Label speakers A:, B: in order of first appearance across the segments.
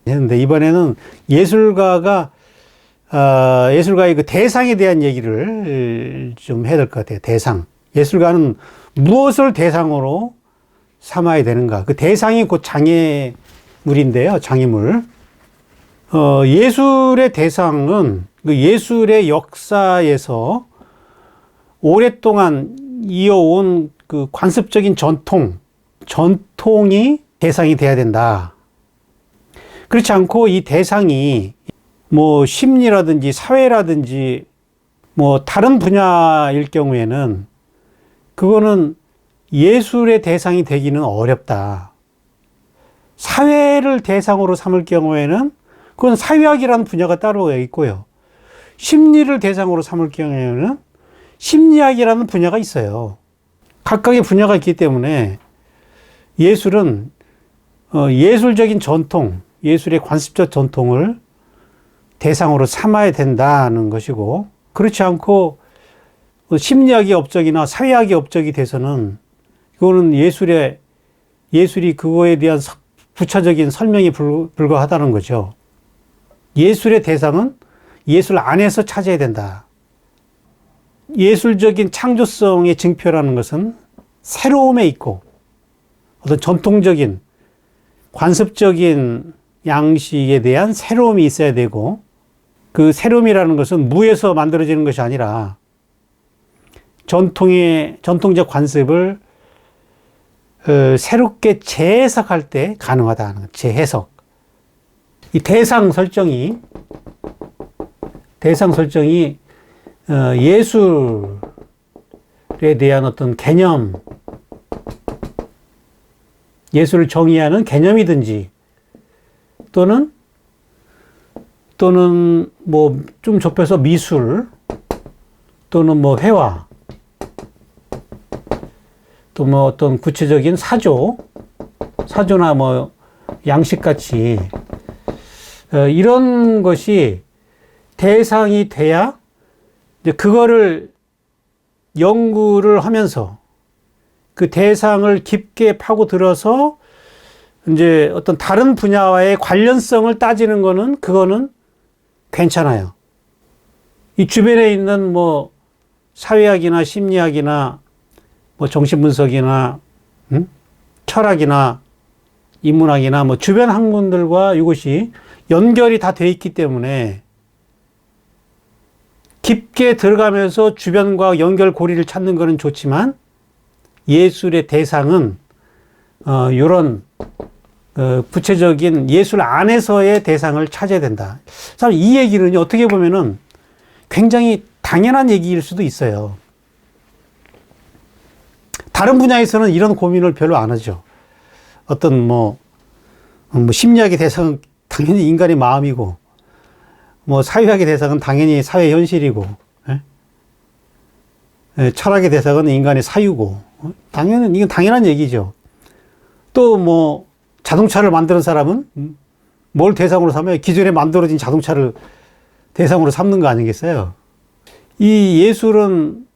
A: 했는데 이번에는 예술가의 그 대상에 대한 얘기를 좀 해야 될 것 같아요. 대상. 예술가는 무엇을 대상으로 삼아야 되는가. 그 대상이 곧 장애물인데요. 장애물. 예술의 대상은 그 예술의 역사에서 오랫동안 이어온 그 관습적인 전통이 대상이 돼야 된다. 그렇지 않고 이 대상이 뭐 심리라든지 사회라든지 뭐 다른 분야일 경우에는 그거는 예술의 대상이 되기는 어렵다. 사회를 대상으로 삼을 경우에는 그건 사회학이라는 분야가 따로 있고요. 심리를 대상으로 삼을 경우에는 심리학이라는 분야가 있어요. 각각의 분야가 있기 때문에 예술은 예술적인 전통, 예술의 관습적 전통을 대상으로 삼아야 된다는 것이고, 그렇지 않고 심리학의 업적이나 사회학의 업적이 돼서는 그거는 예술이 그거에 대한 부차적인 설명이 불가하다는 거죠. 예술의 대상은 예술 안에서 찾아야 된다. 예술적인 창조성의 증표라는 것은 새로움에 있고 어떤 전통적인 관습적인 양식에 대한 새로움이 있어야 되고, 그 새로움이라는 것은 무에서 만들어지는 것이 아니라 전통적 관습을 새롭게 재해석할 때 가능하다는 것. 재해석. 이 대상 설정이 예술에 대한 어떤 개념, 예술을 정의하는 개념이든지 또는 뭐 좀 좁혀서 미술 또는 뭐 회화 또 뭐 어떤 구체적인 사조나 뭐 양식같이 이런 것이 대상이 돼야 이제 그거를 연구를 하면서 그 대상을 깊게 파고들어서 이제 어떤 다른 분야와의 관련성을 따지는 거는 그거는 괜찮아요. 이 주변에 있는 뭐 사회학이나 심리학이나 뭐 정신분석이나 철학이나 인문학이나 뭐 주변 학문들과 이것이 연결이 다 돼 있기 때문에 깊게 들어가면서 주변과 연결고리를 찾는 것은 좋지만 예술의 대상은 이런 구체적인 예술 안에서의 대상을 찾아야 된다. 참 이 얘기는 어떻게 보면은 굉장히 당연한 얘기일 수도 있어요. 다른 분야에서는 이런 고민을 별로 안 하죠. 어떤 뭐 심리학의 대상은 당연히 인간의 마음이고, 뭐 사회학의 대상은 당연히 사회 현실이고, 철학의 대상은 인간의 사유고, 이건 당연한 얘기죠. 또 뭐 자동차를 만드는 사람은 뭘 대상으로 삼아요? 기존에 만들어진 자동차를 대상으로 삼는 거 아니겠어요? 이 예술은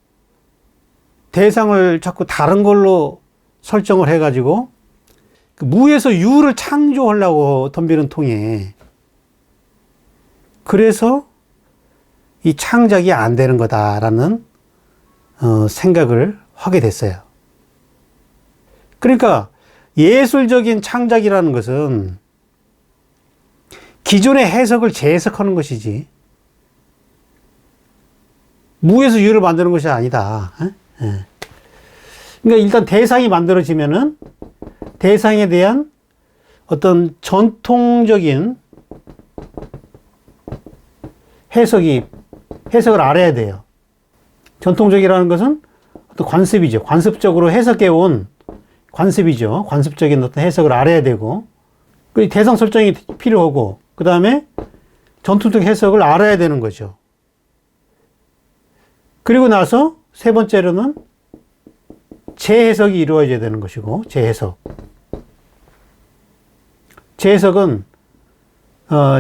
A: 대상을 자꾸 다른 걸로 설정을 해가지고 무에서 유를 창조하려고 덤비는 통에, 그래서 이 창작이 안 되는 거다라는 생각을 하게 됐어요. 그러니까 예술적인 창작이라는 것은 기존의 해석을 재해석하는 것이지 무에서 유를 만드는 것이 아니다. 그러니까 일단 대상이 만들어지면은 대상에 대한 어떤 전통적인 해석을 알아야 돼요. 전통적이라는 것은 어떤 관습이죠. 관습적으로 해석해온 관습이죠. 관습적인 어떤 해석을 알아야 되고, 그 대상 설정이 필요하고, 그 다음에 전통적 해석을 알아야 되는 거죠. 그리고 나서 세 번째로는 재해석이 이루어져야 되는 것이고, 재해석은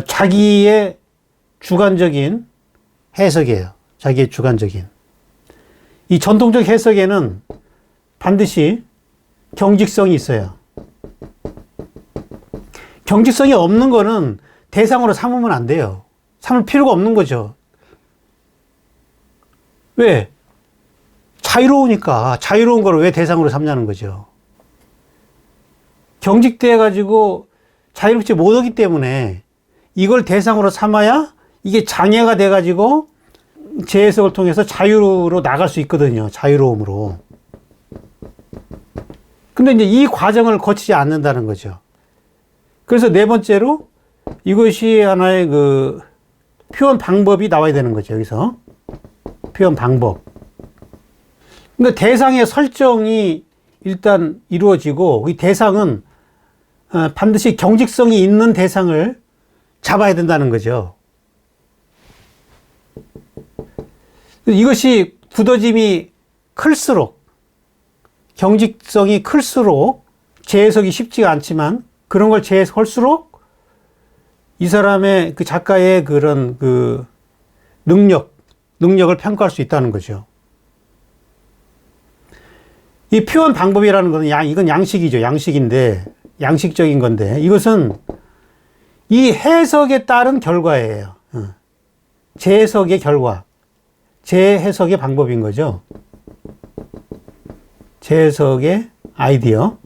A: 자기의 주관적인 해석이에요. 자기의 주관적인. 이 전통적 해석에는 반드시 경직성이 있어요. 경직성이 없는 거는 대상으로 삼으면 안 돼요. 삼을 필요가 없는 거죠. 왜? 자유로우니까. 자유로운 걸 왜 대상으로 삼냐는 거죠. 경직돼 가지고 자유롭지 못하기 때문에 이걸 대상으로 삼아야 이게 장애가 돼 가지고 재해석을 통해서 자유로 나갈 수 있거든요. 자유로움으로. 근데 이제 이 과정을 거치지 않는다는 거죠. 그래서 네 번째로 이것이 하나의 그 표현 방법이 나와야 되는 거죠. 여기서. 표현 방법. 그러니까 대상의 설정이 일단 이루어지고 이 대상은 반드시 경직성이 있는 대상을 잡아야 된다는 거죠. 이것이 굳어짐이 클수록, 경직성이 클수록 재해석이 쉽지가 않지만 그런 걸 재해석할수록 이 사람의 그 작가의 그런 그 능력을 평가할 수 있다는 거죠. 이 표현 방법이라는 것은 이건 양식이죠. 양식인데, 양식적인 건데, 이것은 이 해석에 따른 결과예요. 재해석의 결과. 재해석의 방법인 거죠. 재해석의 아이디어.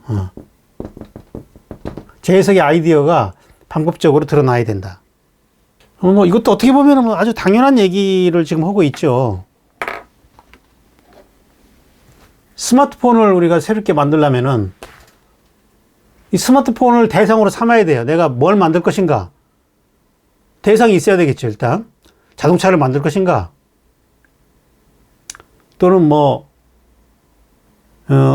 A: 재해석의 아이디어가 방법적으로 드러나야 된다. 뭐 이것도 어떻게 보면 아주 당연한 얘기를 지금 하고 있죠. 스마트폰을 우리가 새롭게 만들려면은 이 스마트폰을 대상으로 삼아야 돼요. 내가 뭘 만들 것인가? 대상이 있어야 되겠죠, 일단. 자동차를 만들 것인가? 또는 뭐,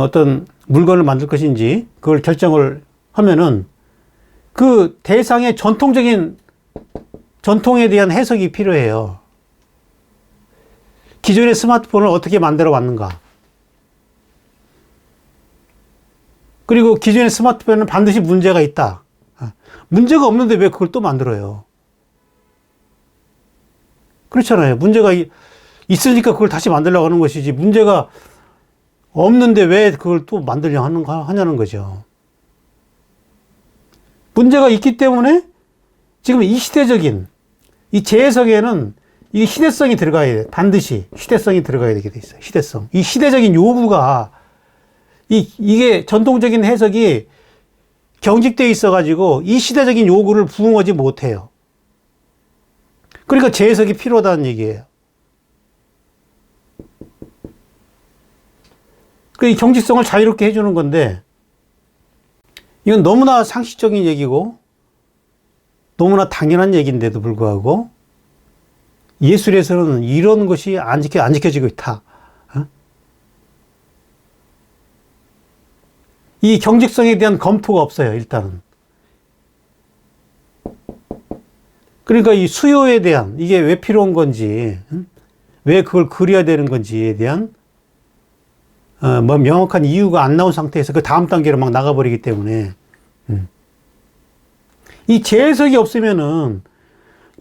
A: 어떤 물건을 만들 것인지, 그걸 결정을 하면은 그 대상의 전통에 대한 해석이 필요해요. 기존의 스마트폰을 어떻게 만들어 왔는가? 그리고 기존의 스마트폰은 반드시 문제가 있다. 문제가 없는데 왜 그걸 또 만들어요? 그렇잖아요. 문제가 있으니까 그걸 다시 만들려고 하는 것이지, 문제가 없는데 왜 그걸 또 만들려고 하냐는 거죠. 문제가 있기 때문에 지금 이 시대적인, 이 재해석에는 이 시대성이 들어가야 돼. 반드시 시대성이 들어가야 되게 돼 있어요. 시대성. 이 시대적인 요구가, 이게 전통적인 해석이 경직되어 있어가지고 이 시대적인 요구를 부응하지 못해요. 그러니까 재해석이 필요하다는 얘기예요. 그 경직성을 자유롭게 해주는 건데, 이건 너무나 상식적인 얘기고, 너무나 당연한 얘기인데도 불구하고, 예술에서는 이런 것이 안 지켜지고 있다. 이 경직성에 대한 검토가 없어요, 일단은. 그러니까 이 수요에 대한, 이게 왜 필요한 건지, 왜 그걸 그려야 되는 건지에 대한 뭐 명확한 이유가 안 나온 상태에서 그 다음 단계로 막 나가버리기 때문에 이 재해석이 없으면은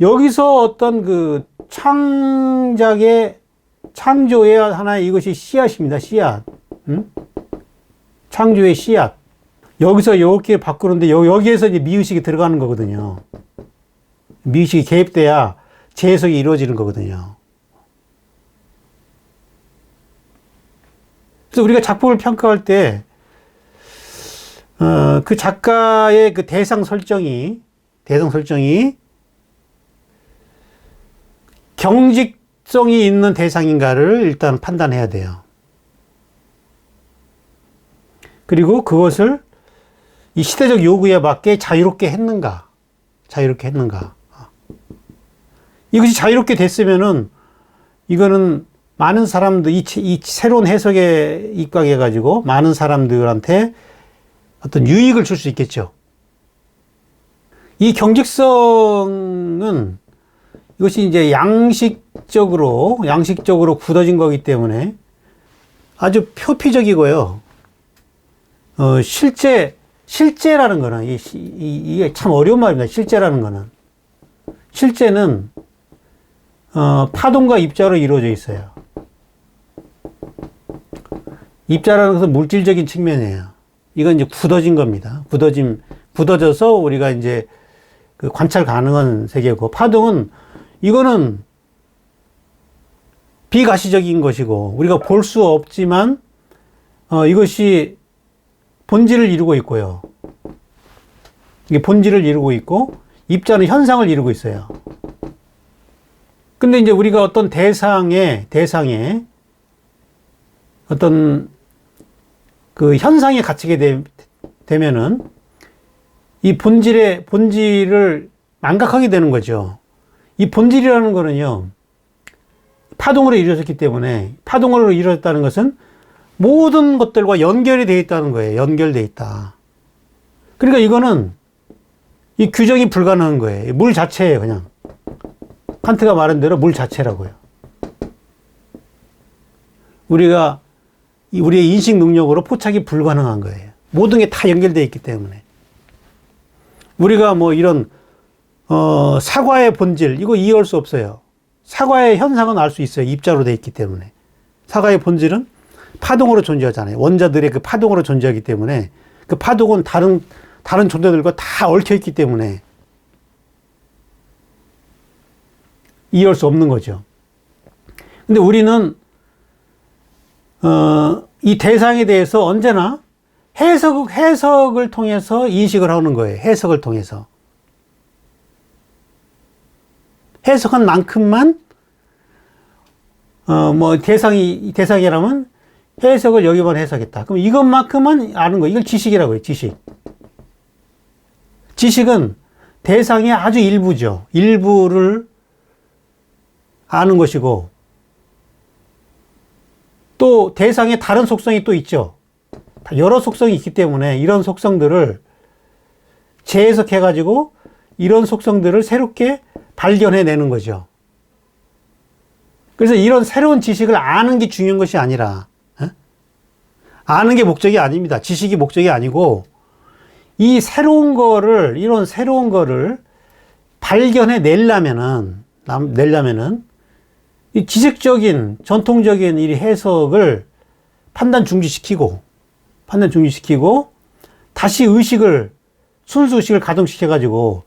A: 여기서 어떤 그 창조의 하나의 이것이 씨앗입니다. 씨앗. 창조의 씨앗. 여기서 이렇게 바꾸는데 여기에서 이제 미의식이 들어가는 거거든요. 미의식이 개입돼야 재해석이 이루어지는 거거든요. 그래서 우리가 작품을 평가할 때, 그 작가의 그 대상 설정이 경직성이 있는 대상인가를 일단 판단해야 돼요. 그리고 그것을 이 시대적 요구에 맞게 자유롭게 했는가. 이것이 자유롭게 됐으면은 이거는 많은 사람들, 이 새로운 해석에 입각해가지고 많은 사람들한테 어떤 유익을 줄 수 있겠죠. 이 경직성은 이것이 이제 양식적으로 굳어진 거기 때문에 아주 표피적이고요. 실제라는 거는, 이게 참 어려운 말입니다. 실제라는 거는. 실제는, 파동과 입자로 이루어져 있어요. 입자라는 것은 물질적인 측면이에요. 이건 이제 굳어진 겁니다. 굳어져서 우리가 이제 그 관찰 가능한 세계고, 파동은 이거는 비가시적인 것이고 우리가 볼 수 없지만 이것이 본질을 이루고 있고요. 이게 본질을 이루고 있고 입자는 현상을 이루고 있어요. 근데 이제 우리가 어떤 대상에 어떤 그 현상에 갇히게 되면은 이 본질을 망각하게 되는 거죠. 이 본질이라는 거는요, 파동으로 이루어졌기 때문에, 파동으로 이루어졌다는 것은 모든 것들과 연결이 되어 있다는 거예요. 연결되어 있다. 그러니까 이거는 이 규정이 불가능한 거예요. 물 자체예요, 그냥. 칸트가 말한 대로 물 자체라고요. 우리의 인식 능력으로 포착이 불가능한 거예요. 모든 게 다 연결되어 있기 때문에. 우리가 뭐 이런 사과의 본질, 이거 이해할 수 없어요. 사과의 현상은 알 수 있어요. 입자로 되어 있기 때문에. 사과의 본질은 파동으로 존재하잖아요. 원자들의 그 파동으로 존재하기 때문에 그 파동은 다른 존재들과 다 얽혀 있기 때문에 이해할 수 없는 거죠. 근데 우리는 이 대상에 대해서 언제나 해석을 통해서 인식을 하는 거예요. 해석을 통해서. 해석한 만큼만, 대상이라면 해석을 여기만 해석했다. 그럼 이것만큼만 아는 거예요. 이걸 지식이라고 해요. 지식. 지식은 대상의 아주 일부죠. 일부를 아는 것이고, 또 대상의 다른 속성이 또 있죠. 여러 속성이 있기 때문에 이런 속성들을 재해석해가지고 이런 속성들을 새롭게 발견해내는 거죠. 그래서 이런 새로운 지식을 아는 게 중요한 것이 아니라, 아는 게 목적이 아닙니다. 지식이 목적이 아니고, 이런 새로운 거를 발견해내려면은, 이 지식적인, 전통적인 이 해석을 판단 중지시키고, 다시 순수 의식을 가동시켜가지고,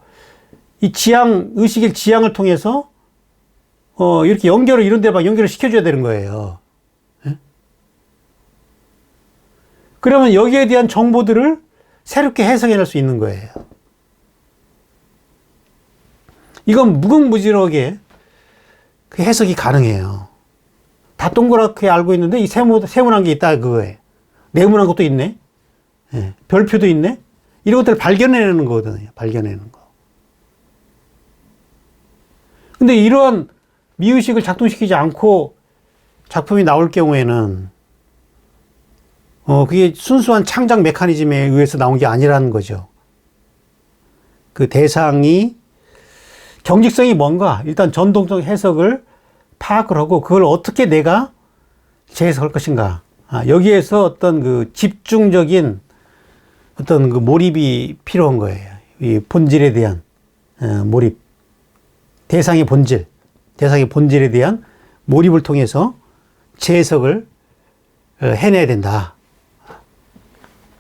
A: 이 의식의 지향을 통해서, 이렇게 이런 데 막 연결을 시켜줘야 되는 거예요. 예? 그러면 여기에 대한 정보들을 새롭게 해석해낼 수 있는 거예요. 이건 무궁무진하게 그 해석이 가능해요. 다 동그랗게 알고 있는데 이 세모난 게 있다 그거예요. 네모난 것도 있네. 예, 별표도 있네. 이런 것들을 발견해내는 거거든요. 발견해내는 거. 근데 이러한 미의식을 작동시키지 않고 작품이 나올 경우에는 그게 순수한 창작 메커니즘에 의해서 나온 게 아니라는 거죠. 그 대상이 경직성이 뭔가 일단 전통적 해석을 파악을 하고 그걸 어떻게 내가 재해석할 것인가. 여기에서 어떤 그 집중적인 어떤 그 몰입이 필요한 거예요. 이 본질에 대한 몰입. 대상의 본질에 대한 몰입을 통해서 재해석을 해내야 된다.